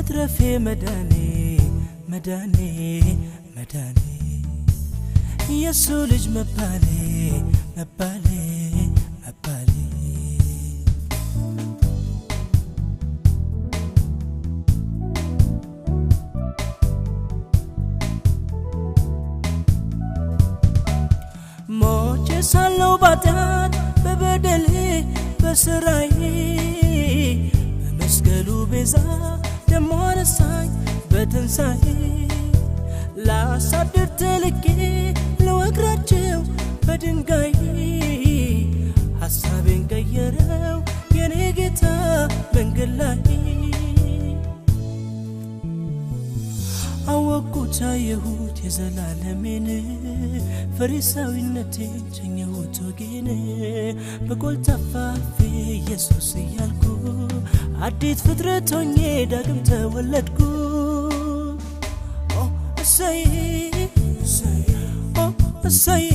መትረፌ መዳኔ መዳኔ መዳኔ ኢየሱስ ልጅ መባሌ መባሌ መባሌ ሞቼ ሳለው ባጣት በበደሌ በስራዬ በመስቀሉ ቤዛ ደሞ አነሳኝ በትንሣኤ ላሳድር ተልኬ ለወግራቸው በድንጋይ ሐሳቤን ቀየረው የኔ ጌታ መንገድ ላይ አወቅኩት አየሁት የዘላለሜን ፈሪሳዊነቴን ቸኘሁት ወጌን በቆልጣፋ አፌ ኢየሱስ እያልኩ አዲስ ፍጥረት ሆኜ ዳግም ተወለድኩ እሰይ እሰይ እሰይ